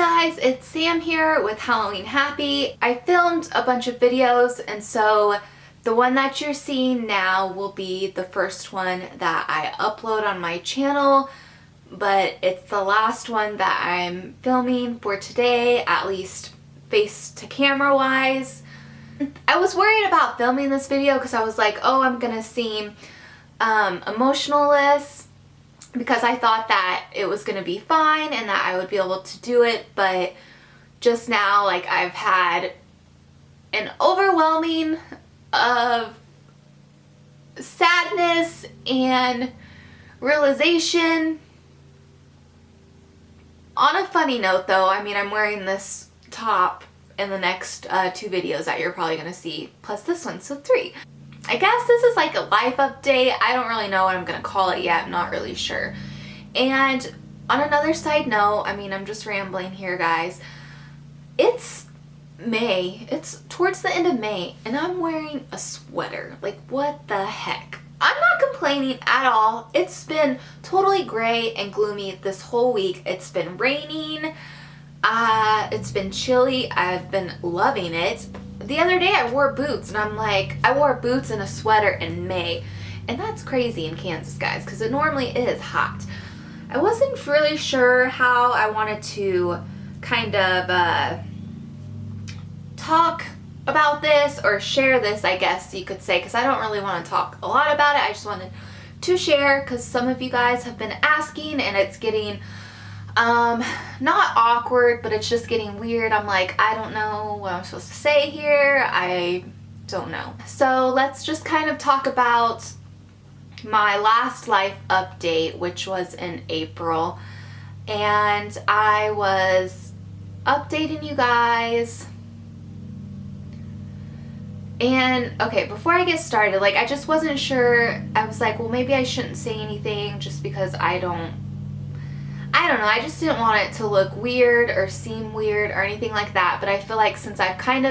guys, it's Sam here with Halloween Happy. I filmed a bunch of videos, and so the one that you're seeing now will be the first one that I upload on my channel, but it's the last one that I'm filming for today, at least face to camera wise. I was worried about filming this video because I was like, oh, I'm gonna seem emotionless, because I thought that it was gonna be fine and that I would be able to do it, but just now, like, I've had an overwhelming of sadness and realization. On a funny note though, I mean, I'm wearing this top in the next 2 videos that you're probably gonna see, plus this one, so 3. I guess this is like a life update. I don't really know what I'm gonna call it yet. I'm not really sure. And on another side note, I mean, I'm just rambling here, guys. It's May. It's towards the end of May, and I'm wearing a sweater. Like, what the heck? I'm not complaining at all. It's been totally gray and gloomy this whole week. It's been raining. It's been chilly. I've been loving it. The other day I wore boots, and I'm like, I wore boots and a sweater in May, and that's crazy in Kansas, guys, because it normally is hot. I wasn't really sure how I wanted to kind of talk about this or share this, I guess you could say, because I don't really want to talk a lot about it. I just wanted to share because some of you guys have been asking, and it's getting not awkward, but it's just getting weird. I'm like, I don't know what I'm supposed to say here. I don't know. So let's just kind of talk about my last life update, which was in April. And I was updating you guys. And okay, before I get started, like, I just wasn't sure. I was like, well, maybe I shouldn't say anything just because I don't know. I just didn't want it to look weird or seem weird or anything like that. But I feel like since I've had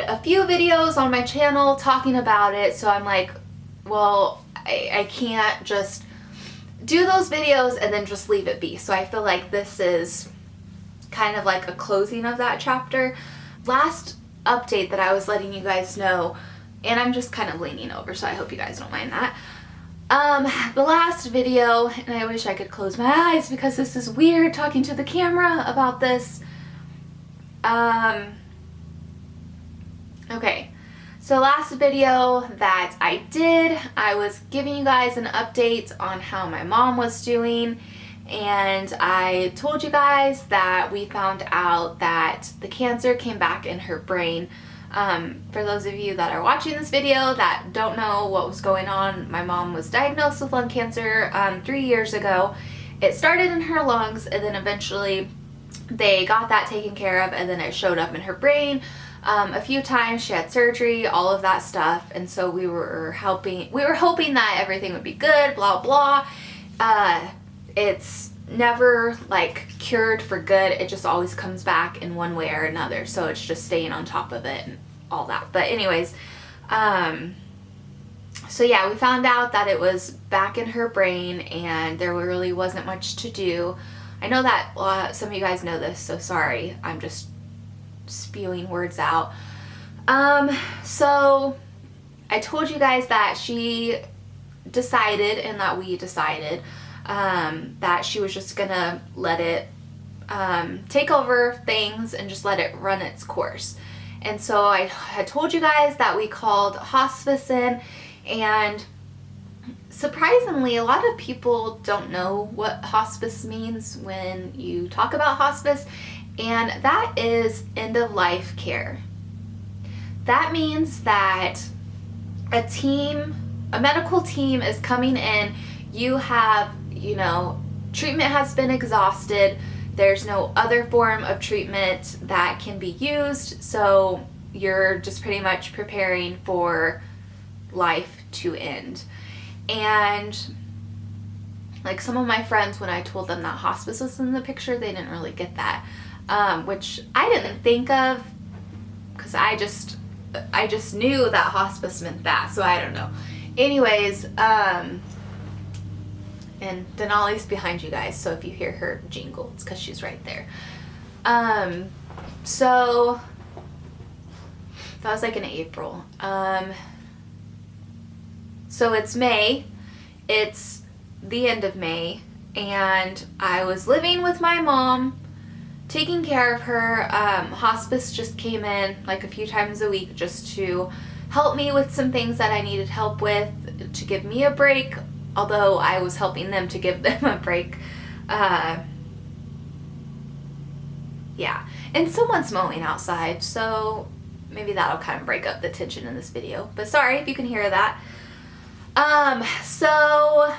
a few videos on my channel talking about it, so I'm like, well, I can't just do those videos and then just leave it be. So I feel like this is kind of like a closing of that chapter. Last update that I was letting you guys know, and I'm just kind of leaning over, so I hope you guys don't mind that. The last video, and I wish I could close my eyes because this is weird talking to the camera about this. Okay, so last video that I did, I was giving you guys an update on how my mom was doing, and I told you guys that we found out that the cancer came back in her brain. For those of you that are watching this video that don't know what was going on, my mom was diagnosed with lung cancer 3 years ago. It started in her lungs, and then eventually they got that taken care of, and then it showed up in her brain a few times. She had surgery, all of that stuff, and so we were hoping that everything would be good, blah blah. It's never like cured for good. It just always comes back in one way or another, so it's just staying on top of it and all that. But anyways, so yeah, we found out that it was back in her brain, and there really wasn't much to do. I know that some of you guys know this, so sorry, I'm just spewing words out. So I told you guys that she decided, and that we decided, that she was just gonna let it take over things and just let it run its course. And so I had told you guys that we called hospice in, and surprisingly, a lot of people don't know what hospice means when you talk about hospice, and that is end of life care. That means that a medical team is coming in. You have, treatment has been exhausted. There's no other form of treatment that can be used, so you're just pretty much preparing for life to end. And like, some of my friends, when I told them that hospice was in the picture, they didn't really get that, which I didn't think of, because I just knew that hospice meant that, so I don't know. Anyways, And Denali's behind you guys, so if you hear her jingle, it's because she's right there. So that was like in April. So it's May. It's the end of May, and I was living with my mom, taking care of her. Hospice just came in like a few times a week just to help me with some things that I needed help with, to give me a break, although I was helping them to give them a break. Yeah, and someone's mowing outside, so maybe that'll kind of break up the tension in this video, but sorry if you can hear that. So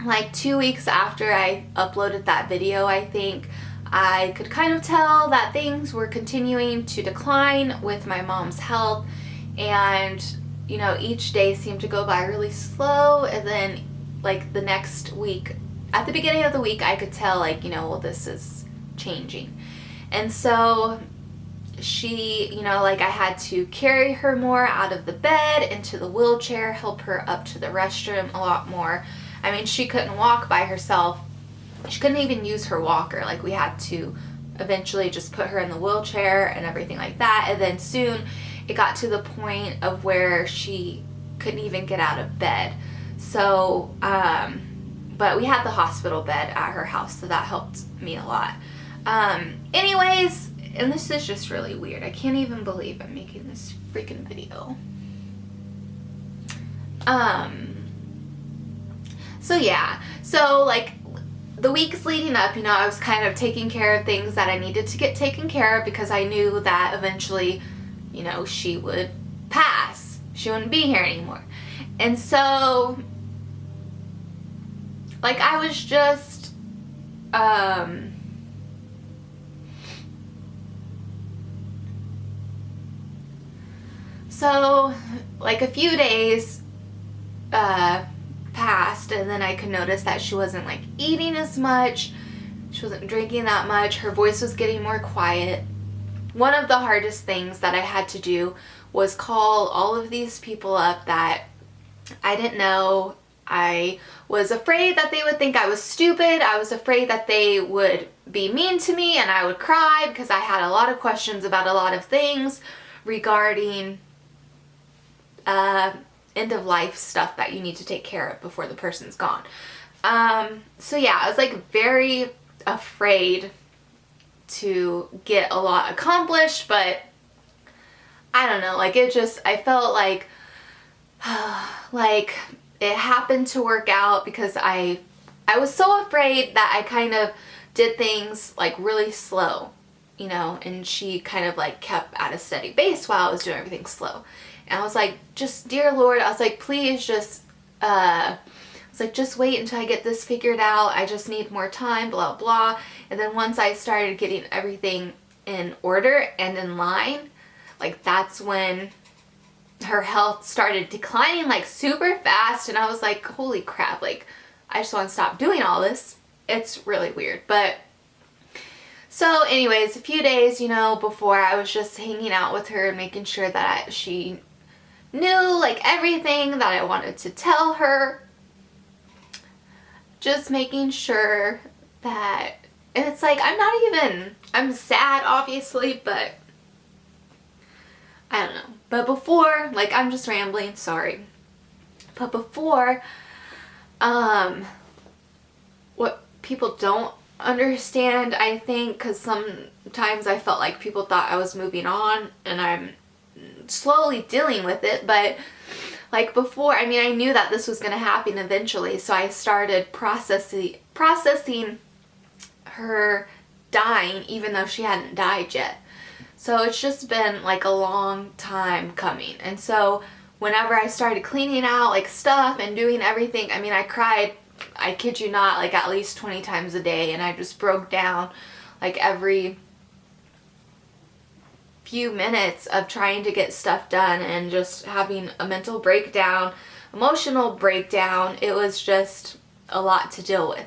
like 2 weeks after I uploaded that video, I think, I could kind of tell that things were continuing to decline with my mom's health, and you know, each day seemed to go by really slow, and then like the next week, at the beginning of the week, I could tell, like, you know, well, this is changing. And so she, you know, like I had to carry her more out of the bed into the wheelchair, help her up to the restroom a lot more. I mean, she couldn't walk by herself. She couldn't even use her walker. Like, we had to eventually just put her in the wheelchair and everything like that. And then soon it got to the point of where she couldn't even get out of bed. So, but we had the hospital bed at her house, so that helped me a lot. Anyways, and this is just really weird. I can't even believe I'm making this freaking video. So yeah, so like the weeks leading up, you know, I was kind of taking care of things that I needed to get taken care of, because I knew that eventually, you know, she would pass. She wouldn't be here anymore. And so, like, I was just, so, like, a few days passed, and then I could notice that she wasn't, like, eating as much. She wasn't drinking that much. Her voice was getting more quiet. One of the hardest things that I had to do was call all of these people up that I didn't know. I was afraid that they would think I was stupid. I was afraid that they would be mean to me and I would cry, because I had a lot of questions about a lot of things regarding end of life stuff that you need to take care of before the person's gone. So yeah, I was like very afraid to get a lot accomplished, but I don't know, like, it just, I felt like like it happened to work out, because I was so afraid that I kind of did things like really slow, you know, and she kind of like kept at a steady pace while I was doing everything slow. And I was like, just, dear Lord, I was like, please just, just wait until I get this figured out. I just need more time, blah, blah. And then once I started getting everything in order and in line, like, that's when her health started declining, like, super fast. And I was like, holy crap, like, I just want to stop doing all this. It's really weird. But so anyways, a few days, you know, before, I was just hanging out with her and making sure that she knew, like, everything that I wanted to tell her. Just making sure that, and it's like, I'm sad, obviously, but I don't know. But before, like, I'm just rambling, sorry. But before, what people don't understand, I think, because sometimes I felt like people thought I was moving on, and I'm slowly dealing with it, but like before, I mean, I knew that this was going to happen eventually, so I started processing her dying, even though she hadn't died yet. So it's just been like a long time coming. And so whenever I started cleaning out like stuff and doing everything, I mean, I cried, I kid you not, like at least 20 times a day, and I just broke down like every few minutes of trying to get stuff done and just having a mental breakdown, emotional breakdown. It was just a lot to deal with.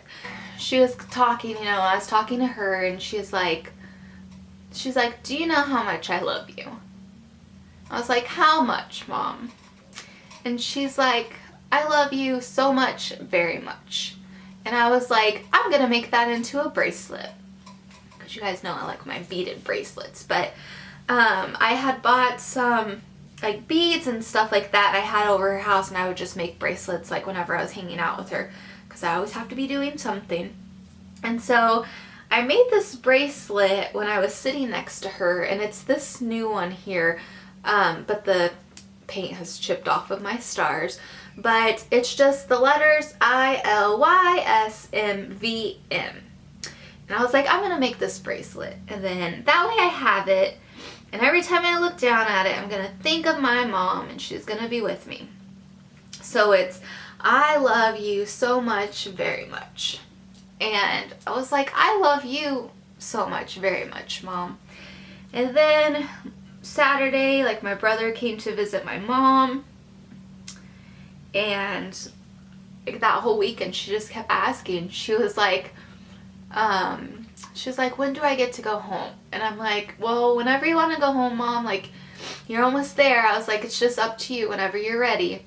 She was talking, you know, I was talking to her, and she's like, do you know how much I love you? I was like, how much, Mom? And she's like, I love you so much, very much. And I was like, I'm gonna make that into a bracelet. Because you guys know I like my beaded bracelets. But I had bought some like beads and stuff like that I had over her house, and I would just make bracelets like whenever I was hanging out with her, because I always have to be doing something. And so I made this bracelet when I was sitting next to her, and it's this new one here, but the paint has chipped off of my stars. But it's just the letters ILYSMVM. And I was like, I'm gonna make this bracelet, and then that way I have it, and every time I look down at it, I'm gonna think of my mom, and she's gonna be with me. So it's, I love you so much, very much. And I was like, I love you so much, very much, Mom. And then Saturday, like, my brother came to visit my mom, and like that whole weekend she just kept asking. She was like, when do I get to go home? And I'm like, well, whenever you want to go home, Mom, like, you're almost there. I was like, it's just up to you whenever you're ready.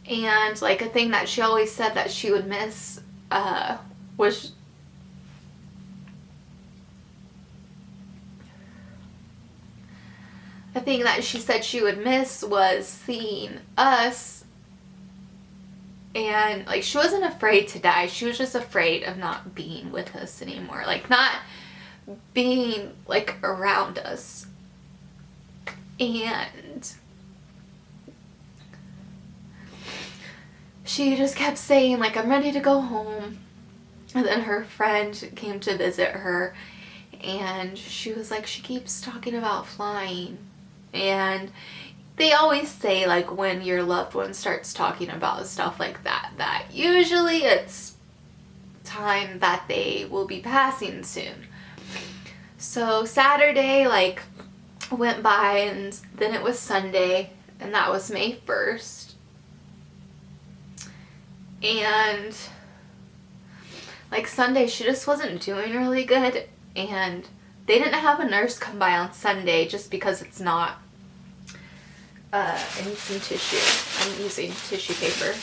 And like a thing that she always said that she would miss was a thing that she said she would miss was seeing us. And like, she wasn't afraid to die, she was just afraid of not being with us anymore, like not being like around us. And she just kept saying like, I'm ready to go home. And then her friend came to visit her, and she was like, she keeps talking about flying. And they always say, like, when your loved one starts talking about stuff like that, that usually it's time that they will be passing soon. So Saturday, like, went by, and then it was Sunday, and that was May 1st. And like Sunday, she just wasn't doing really good, and they didn't have a nurse come by on Sunday just because it's not, I need some tissue. I'm using tissue paper,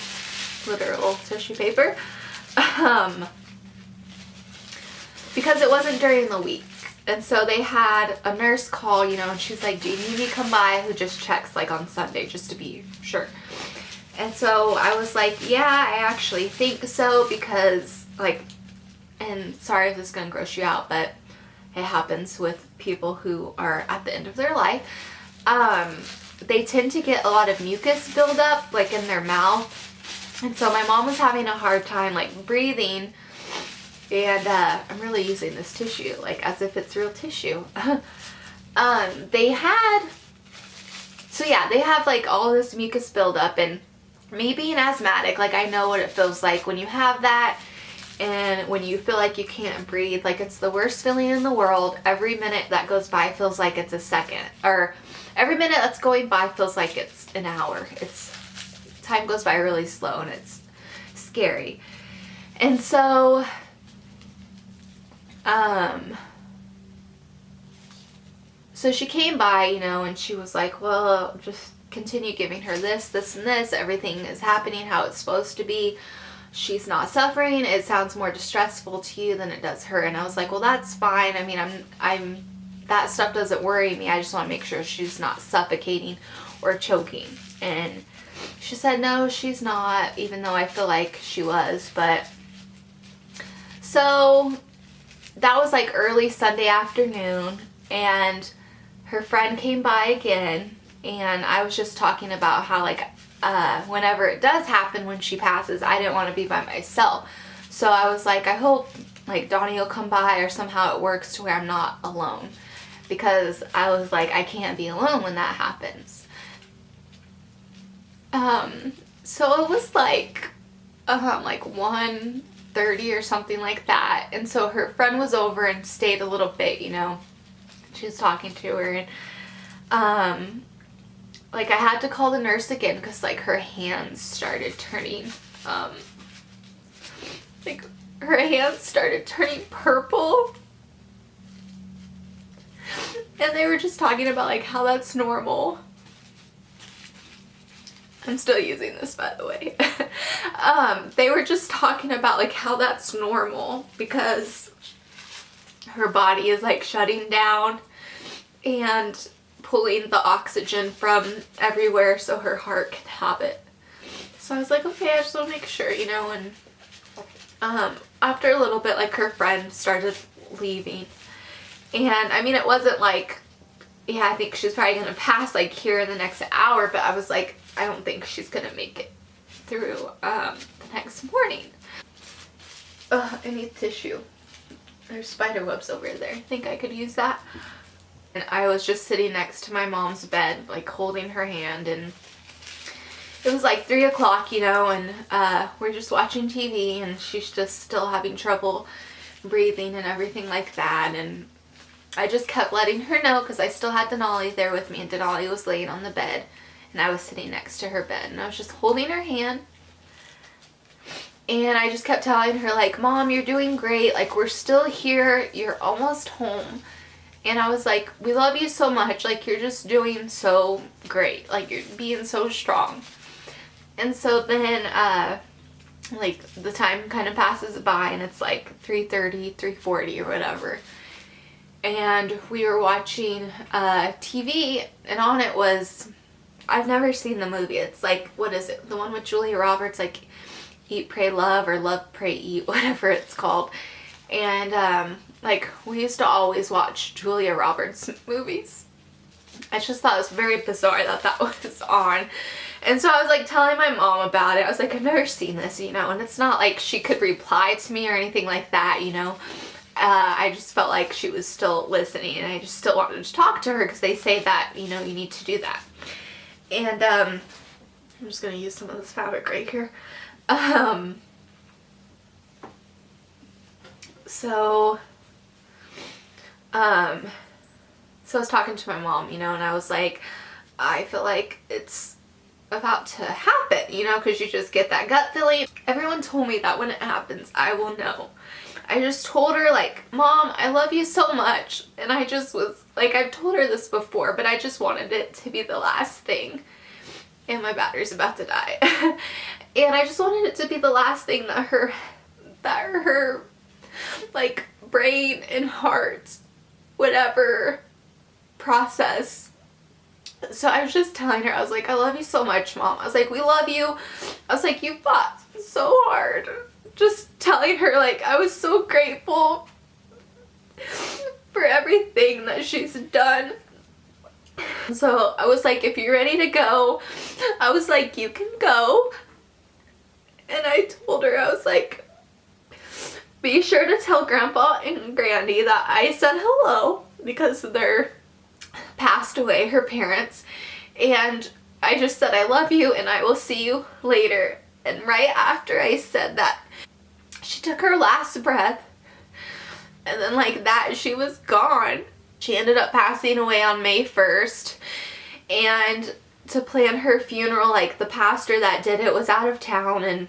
literal tissue paper, because it wasn't during the week. And so they had a nurse call, you know, and she's like, do you need me to come by, who just checks like on Sunday just to be sure. And so I was like, yeah, I actually think so, because like, and sorry if this is going to gross you out, but it happens with people who are at the end of their life. They tend to get a lot of mucus buildup like in their mouth. And so my mom was having a hard time like breathing, and I'm really using this tissue like as if it's real tissue. They have like all this mucus buildup, and me being asthmatic, like I know what it feels like when you have that. And when you feel like you can't breathe, like it's the worst feeling in the world. Every minute that goes by feels like it's a second, or every minute that's going by feels like it's an hour. Time goes by really slow, and it's scary. And so, so she came by, you know, and she was like, well, just continue giving her this, this, and this. Everything is happening how it's supposed to be. She's not suffering. It sounds more distressful to you than it does her. And I was like, well, that's fine. I mean, I'm that stuff doesn't worry me. I just want to make sure she's not suffocating or choking. And she said, no, she's not, even though I feel like she was. But so that was like early Sunday afternoon, and her friend came by again, and I was just talking about how like whenever it does happen, when she passes, I didn't want to be by myself. So I was like, I hope like Donnie will come by, or somehow it works to where I'm not alone, because I was like, I can't be alone when that happens. So it was like 1:30 or something like that, and so her friend was over and stayed a little bit, you know. She was talking to her, and like I had to call the nurse again, because like her hands started turning purple, and they were just talking about like how that's normal. I'm still using this, by the way. they were just talking about like how that's normal because her body is like shutting down and pulling the oxygen from everywhere so her heart can have it. So I was like, okay, I just want to make sure, you know. And after a little bit, like, her friend started leaving, and I mean, it wasn't like, yeah, I think she's probably gonna pass like here in the next hour, but I was like, I don't think she's gonna make it through the next morning. I need tissue. There's spider webs over there. I think I could use that. And I was just sitting next to my mom's bed, like holding her hand, and it was like 3 o'clock, you know, and we're just watching TV, and she's just still having trouble breathing and everything like that. And I just kept letting her know because I still had Denali there with me, and Denali was laying on the bed and I was sitting next to her bed, and I was just holding her hand. And I just kept telling her, like, Mom, you're doing great. Like, we're still here. You're almost home. And I was like, we love you so much. Like, you're just doing so great. Like, you're being so strong. And so then, like, the time kind of passes by, and it's like 3:30, 3:40 or whatever. And we were watching TV, and on it was, I've never seen the movie. It's like, what is it? The one with Julia Roberts, like, Eat, Pray, Love, or Love, Pray, Eat, whatever it's called. And, like, we used to always watch Julia Roberts movies. I just thought it was very bizarre that that was on. And so I was, like, telling my mom about it. I was like, I've never seen this, you know, and it's not like she could reply to me or anything like that, you know. I just felt like she was still listening, and I just still wanted to talk to her because they say that, you know, you need to do that. And, I'm just going to use some of this fabric right here. So I was talking to my mom, you know, and I was like, I feel like it's about to happen, you know, because you just get that gut feeling. Everyone told me that when it happens, I will know. I just told her, like, Mom, I love you so much. And I just was, like, I've told her this before, but I just wanted it to be the last thing. And my battery's about to die. And I just wanted it to be the last thing that her, like, brain and heart would ever process. So I was just telling her, I was like, I love you so much, Mom. I was like, we love you. I was like, you fought so hard. Just telling her, like, I was so grateful for everything that she's done. So I was like, if you're ready to go, I was like, you can go. And I told her, I was like, be sure to tell Grandpa and Grandy that I said hello because they're passed away, her parents. And I just said, I love you and I will see you later. And right after I said that, she took her last breath. And then like that, she was gone. She ended up passing away on May 1st. And to plan her funeral, like the pastor that did it was out of town, and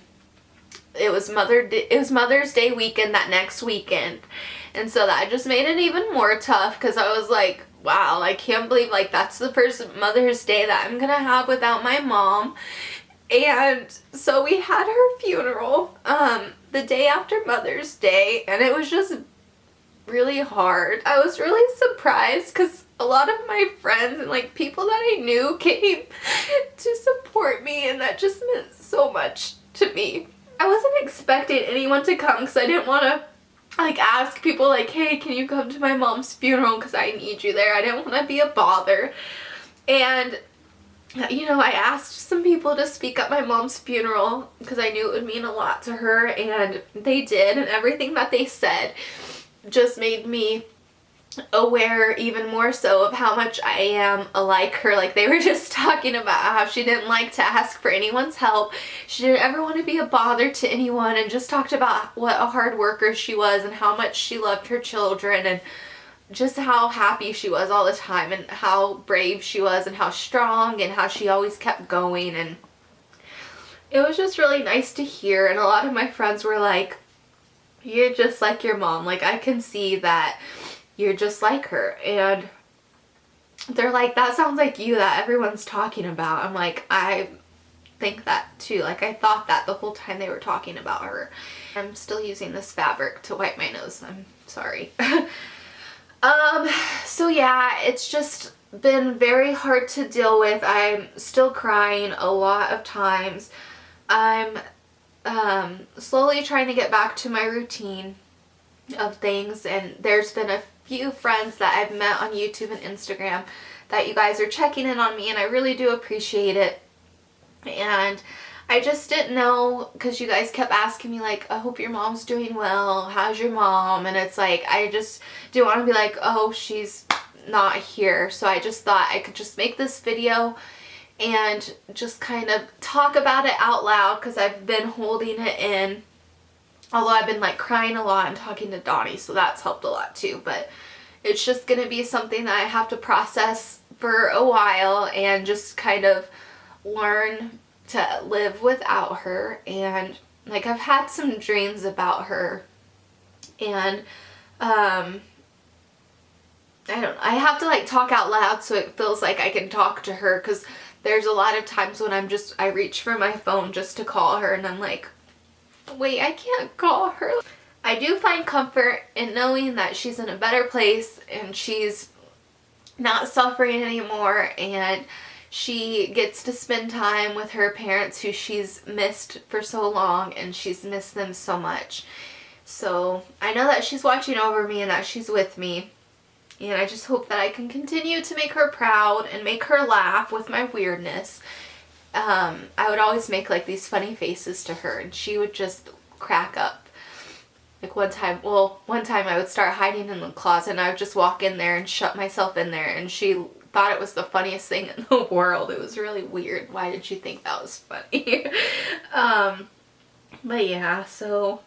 it was Mother's Day weekend that next weekend. And so that just made it even more tough because I was like, wow, I can't believe like that's the first Mother's Day that I'm gonna have without my mom. And so we had her funeral the day after Mother's Day, and it was just really hard. I was really surprised because a lot of my friends and like people that I knew came to support me, and that just meant so much to me. I wasn't expecting anyone to come because I didn't want to like ask people like, hey, can you come to my mom's funeral because I need you there. I didn't want to be a bother. And you know, I asked some people to speak at my mom's funeral because I knew it would mean a lot to her, and they did, and everything that they said just made me aware even more so of how much I am like her. Like they were just talking about how she didn't like to ask for anyone's help. She didn't ever want to be a bother to anyone, and just talked about what a hard worker she was and how much she loved her children, and just how happy she was all the time, and how brave she was, and how strong, and how she always kept going. And it was just really nice to hear. And a lot of my friends were like, you're just like your mom. Like I can see that you're just like her. And they're like, that sounds like you that everyone's talking about. I'm like, I think that too. Like, I thought that the whole time they were talking about her. I'm still using this fabric to wipe my nose. I'm sorry. So yeah, it's just been very hard to deal with. I'm still crying a lot of times. I'm slowly trying to get back to my routine of things, and there's been a few friends that I've met on YouTube and Instagram that you guys are checking in on me, and I really do appreciate it. And I just didn't know, because you guys kept asking me like, I hope your mom's doing well, how's your mom? And it's like, I just didn't want to be like, oh, she's not here. So I just thought I could just make this video and just kind of talk about it out loud, because I've been holding it in, although I've been like crying a lot and talking to Donnie, so that's helped a lot too. But it's just going to be something that I have to process for a while and just kind of learn to live without her. And like, I've had some dreams about her, and I have to like talk out loud so it feels like I can talk to her, because there's a lot of times when I reach for my phone just to call her, and I'm like, wait, I can't call her. I do find comfort in knowing that she's in a better place and she's not suffering anymore, and she gets to spend time with her parents who she's missed for so long, and she's missed them so much. So I know that she's watching over me and that she's with me, and I just hope that I can continue to make her proud and make her laugh with my weirdness. I would always make like these funny faces to her, and she would just crack up. Like one time I would start hiding in the closet, and I would just walk in there and shut myself in there, and she thought it was the funniest thing in the world. It was really weird. Why did you think that was funny? But yeah, so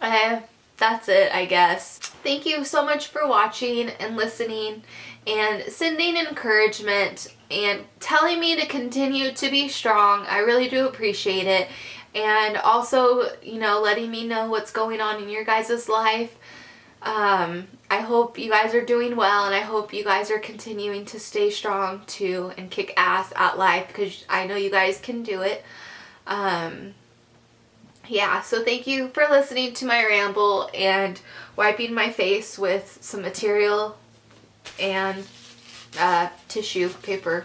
that's it, I guess. Thank you so much for watching and listening and sending encouragement and telling me to continue to be strong. I really do appreciate it. And also, you know, letting me know what's going on in your guys' life. I hope you guys are doing well, and I hope you guys are continuing to stay strong too and kick ass at life, because I know you guys can do it. Yeah, so thank you for listening to my ramble and wiping my face with some material and tissue paper.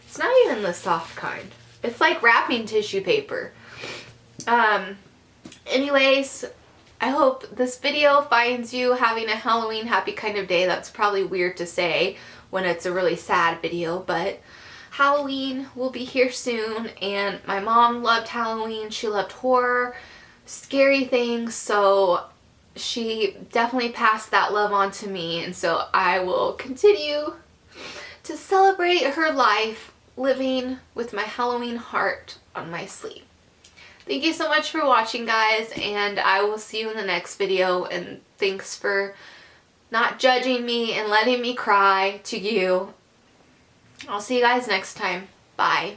It's not even the soft kind. It's like wrapping tissue paper. Anyways, I hope this video finds you having a Halloween happy kind of day. That's probably weird to say when it's a really sad video, but Halloween will be here soon, and my mom loved Halloween. She loved horror, scary things, so she definitely passed that love on to me, and so I will continue to celebrate her life living with my Halloween heart on my sleeve. Thank you so much for watching, guys, and I will see you in the next video, and thanks for not judging me and letting me cry to you. I'll see you guys next time. Bye.